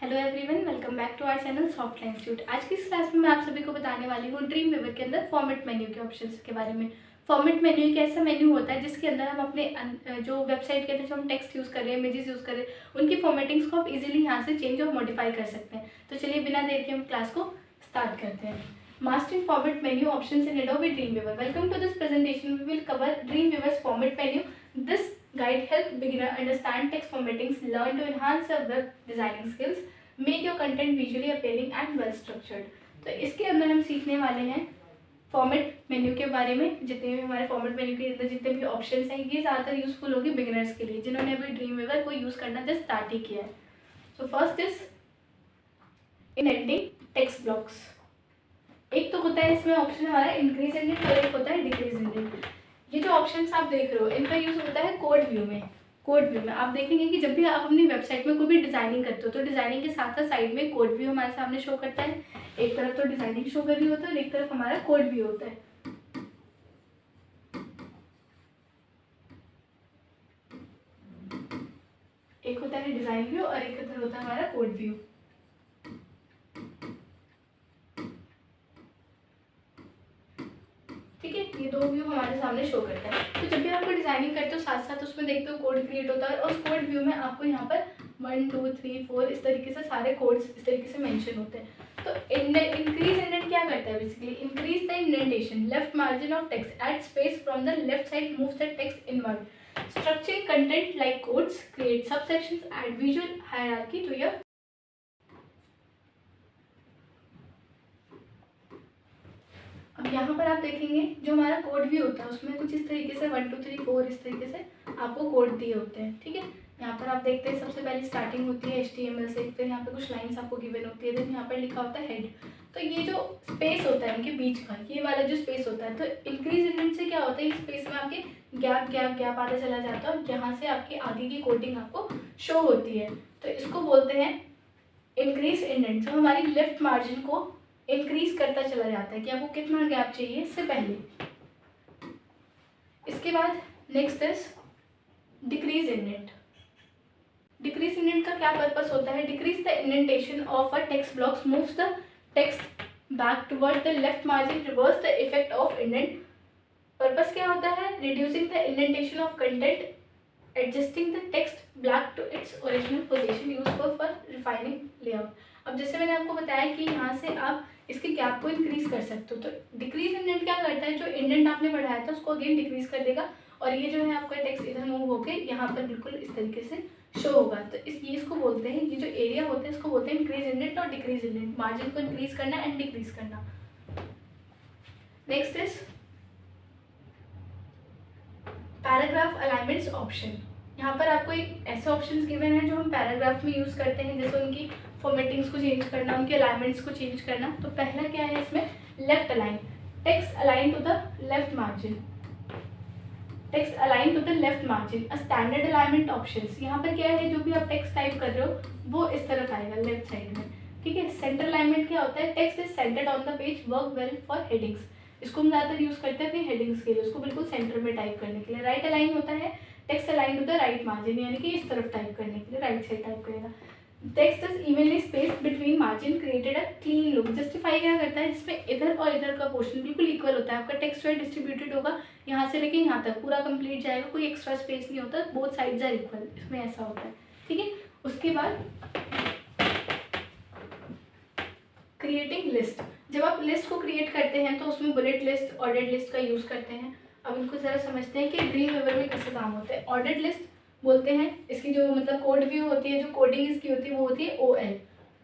Hello everyone, welcome back to our channel software institute. आज की इस क्लास में मैं आप सभी को बताने वाली हूँ ड्रीम वेवर के अंदर फॉर्मेट मेन्यू के ऑप्शंस के बारे में। फॉर्मेट मेन्यू एक ऐसा मेन्यू होता है जिसके अंदर हम अपने जो वेबसाइट के अंदर जो हम टेक्स्ट यूज़ कर रहे हैं, इमेजेस यूज़ कर रहे हैं, उनकी फॉर्मेटिंग्स को आप इजीली यहाँ से चेंज और मॉडिफाई कर सकते हैं। तो चलिए बिना देर के हम क्लास को स्टार्ट करते हैं। Mastering format menu options in Adobe Dreamweaver. Welcome to this presentation. We will cover Dreamweaver's format menu. This guide help beginner understand text formattings, learn to enhance your web designing skills, make your content visually appealing and well structured. तो इसके अंदर हम सीखने वाले हैं format menu के बारे में। जितने भी हमारे फॉर्मेट मेन्यू के अंदर जितने भी ऑप्शंस हैं, ये ज़्यादातर यूजफुल होगी बिगिनर्स के लिए जिन्होंने अभी ड्रीम वेवर को यूज़ करना जस्ट स्टार्ट ही किया है। So first is inheriting text blocks. एक तो होता है इसमें ऑप्शन हमारा इंक्रीज इंडेंट और एक होता है डिक्रीज इंडेंट। ये जो ऑप्शंस आप देख रहे हो इनका यूज़ होता है कोड व्यू में। कोड व्यू में आप देखेंगे कि जब भी आप अपनी वेबसाइट में कोई भी डिज़ाइनिंग करते हो तो डिज़ाइनिंग के साथ साथ साइड में कोड व्यू हमारे सामने शो करता है। एक तरफ तो डिज़ाइनिंग शो कर रही होता है और एक तरफ हमारा कोड व्यू होता है। एक होता है डिज़ाइन व्यू और एक तरफ होता है हमारा कोड व्यू। ठीक है, ये दो व्यू हमारे सामने शो करता है। तो जब भी आपको डिजाइनिंग करते हो साथ साथ उसमें देखते हो कोड क्रिएट होता है और उस कोड व्यू में आपको यहाँ पर 1 2 3 4 इस तरीके से सारे कोड्स इस तरीके से मेंशन होते हैं। तो इंक्रीज इंडेंट क्या करता है? Basically increase the indentation left margin of text, add space from the left side, moves the text inward, structuring content like codes, create subsections, add visual hierarchy to your. अब यहाँ पर आप देखेंगे जो हमारा कोड भी होता है उसमें कुछ इस तरीके से 1 2 3 4 इस तरीके से आपको कोड दिए होते हैं। ठीक है, यहाँ पर आप देखते हैं सबसे पहले स्टार्टिंग होती है HTML से, फिर यहाँ पे कुछ लाइंस आपको गिवन होती है, देन यहाँ पर लिखा होता है हेड। तो ये जो स्पेस होता है उनके बीच का, ये वाला जो स्पेस होता है, तो इंक्रीज इंडेंट से क्या होता है, इस स्पेस में आपके गैप गैप गैप आते चला जाता है और यहाँ से आपकी आगे की कोडिंग आपको शो होती है। तो इसको बोलते हैं इंक्रीज इंडेंट, जो हमारी लेफ्ट मार्जिन को इंक्रीज करता चला जाता है कि आपको कितना गैप चाहिए इससे पहले। इसके बाद next is decrease indent. Decrease indent का क्या पर्पस होता है? Decrease the indentation of a text blocks, moves the text back toward the left margin, reverse the effect of indent. Purpose क्या होता है? Reducing the indentation of content, adjusting the text back to its original position, useful for refining layout. अब जैसे मैंने आपको बताया कि यहाँ से आप इसके गैप को इंक्रीज कर सकते हो। तो डिक्रीज इंडेंट क्या करता है? जो इंडेंट आपने बढ़ाया था उसको अगेन डिक्रीज कर देगा और ये जो है आपका टेक्स्ट इधर मूव होके यहाँ पर बिल्कुल इस तरीके से शो होगा। तो इसको बोलते हैं, ये जो एरिया होता है इसको बोलते हैं इंक्रीज इंडेंट और डिक्रीज इंडेंट। मार्जिन को इंक्रीज करना एंड डिक्रीज करना। Next is paragraph alignments option. यहाँ पर आपको एक ऐसे ऑप्शंस गिवन हैं जो हम पैराग्राफ में यूज़ करते हैं, जैसे उनकी फॉर्मेटिंग्स को चेंज करना, उनके अलाइनमेंट्स को चेंज करना। तो पहला क्या है इसमें? Left align, text align to the left margin, text align to the left margin, a standard alignment options. यहाँ पर क्या है, जो भी आप टेक्स्ट टाइप कर रहे हो वो इस तरफ आएगा लेफ्ट साइड में। ठीक है, सेंटर अलाइनमेंट क्या होता है? Text is centred on the page, work well for headings. इसको हम ज़्यादातर यूज़ करते हैं अपनी हेडिंग्स के लिए, उसको बिल्कुल सेंटर में टाइप करने के लिए। राइट अलाइन होता है text align to the right margin, यानी कि इस तरफ टाइप करने के लिए राइट साइड टाइप करेगा। Text is evenly spaced between margin, created a clean look. Justify क्या करता है? जिसमें इधर और इधर का पोर्शन बिल्कुल इक्वल होता है। आपका टेक्स्ट वेल डिस्ट्रीब्यूटेड होगा, यहाँ से लेके यहाँ तक पूरा कंप्लीट जाएगा, कोई एक्स्ट्रा स्पेस नहीं होता, बोथ साइड्स आर इक्वल, इसमें ऐसा होता है। ठीक है, उसके बाद क्रिएटिंग लिस्ट। जब आप लिस्ट को क्रिएट करते हैं तो उसमें बुलेट लिस्ट, ऑर्डर्ड लिस्ट का यूज़ करते हैं। अब इनको ज़रा समझते हैं कि ड्रीम वेवर में कैसे काम होता है। ऑर्डर्ड लिस्ट बोलते हैं, इसकी जो मतलब कोड व्यू होती है, जो कोडिंग इसकी होती है वो होती है OL,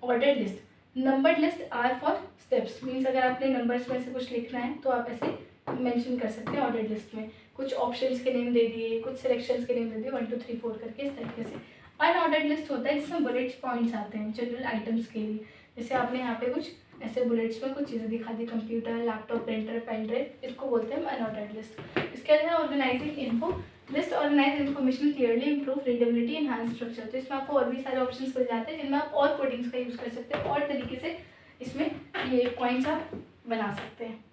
ordered list. Numbered list R for steps, means अगर आपने नंबर्स में से कुछ लिखना है तो आप ऐसे मेंशन कर सकते हैं ऑर्डर्ड लिस्ट में। कुछ ऑप्शंस के नेम दे दिए, कुछ सिलेक्शंस के नेम दे दिए, 1 2 3 4 करके इस तरीके से। अनऑर्डर्ड लिस्ट होता है जिसमें बुलेट्स पॉइंट्स आते हैं जनरल आइटम्स के लिए। जैसे आपने यहाँ पे कुछ ऐसे बुलेट्स में कुछ चीज़ें दिखा दी, computer, laptop, printer, pen drive, इसको बोलते हैं अनऑर्डर्ड लिस्ट। इसके अलावा organizing info list, organize information clearly, improve readability, enhance structure. तो इसमें आपको और भी सारे ऑप्शंस मिल जाते हैं जिनमें आप और कोडिंग्स का यूज़ कर सकते हैं और तरीके से इसमें ये पॉइंट्स आप बना सकते हैं।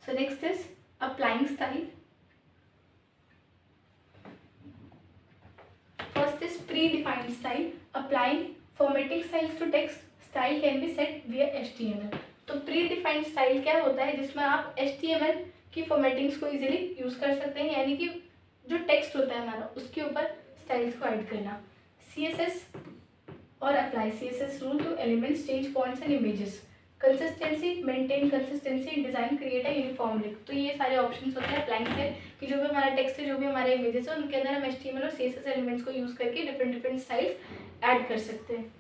So next is applying style. First is predefined style, applying formatting formatting styles to text, style can be set via HTML। तो प्री डिफाइंड स्टाइल क्या होता है, जिसमें आप HTML की फॉर्मेटिंग्स को इजीली यूज़ कर सकते हैं, यानी कि जो टेक्स्ट होता है हमारा उसके ऊपर स्टाइल्स को ऐड करना। CSS और apply CSS rule two elements, change fonts and images, consistency, maintain consistency in design, create a uniform look. तो ये सारे ऑप्शंस होते हैं अप्लाइंग से, कि जो भी हमारा टेक्स्ट है, जो भी हमारे इमेजेस है, उनके अंदर हम HTML और CSS एलिमेंट्स को यूज़ करके डिफरेंट डिफरेंट स्टाइल्स ऐड कर सकते हैं।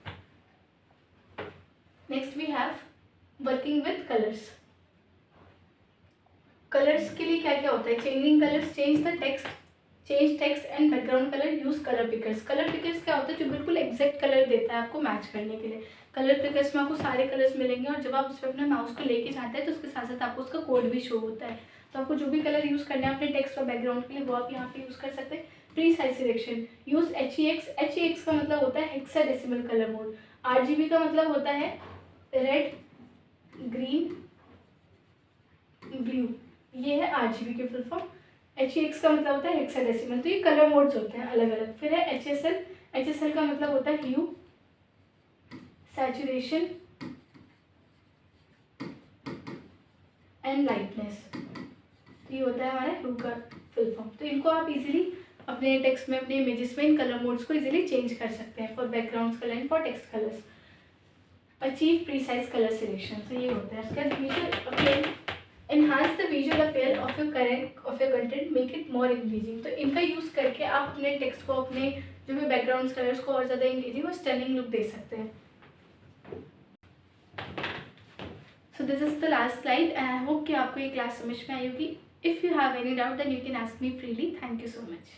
Next we have working with colours. Colours के लिए क्या क्या होता है, changing colours, change the text, change text and background colour, use colour pickers. Colour pickers क्या होता है, जो बिल्कुल एग्जैक्ट कलर देता है आपको मैच करने के लिए। कलर पिकर्स में आपको सारे कलर्स मिलेंगे और जब आप उस पर अपने माउस को लेके जाते हैं तो उसके साथ साथ आपको उसका कोड भी शो होता है। तो आपको जो भी कलर यूज़ करना है अपने टेक्स्ट और बैकग्राउंड के लिए वो आप यहाँ पे यूज़ कर सकते हैं। Pre size selection, use HEX का मतलब होता है हेक्साडेसिमल कलर मोड। RGB का मतलब होता है रेड, ग्रीन, ब्लू, ये है RGB के फुल फॉर्म। HEX का मतलब होता है हेक्साडेसिमल। तो ये कलर मोड्स होते हैं अलग अलग। फिर है HSL का मतलब होता है ह्यू, सैचुरेशन एंड लाइटनेस। तो ये होता है हमारा ह्यू का फुल फॉर्म। तो इनको आप इजीली अपने टेक्स्ट में, अपने इमेजेस में इन कलर मोड्स को इजीली चेंज कर सकते हैं for background colour and for text colours. Achieve precise colour selection, तो ये होता है। उसके बाद visual appearance, enhance the visual appear of your content, make it more engaging. तो इनका यूज़ करके आप अपने टेक्स्ट को, अपने जो भी बैकग्राउंड कलर्स को और ज़्यादा इंगेजिंग और स्टनिंग लुक दे सकते हैं। So this is the last slide and I hope कि आपको ये क्लास समझ में आई होगी। If you have any doubt then you can ask me freely. Thank you so much.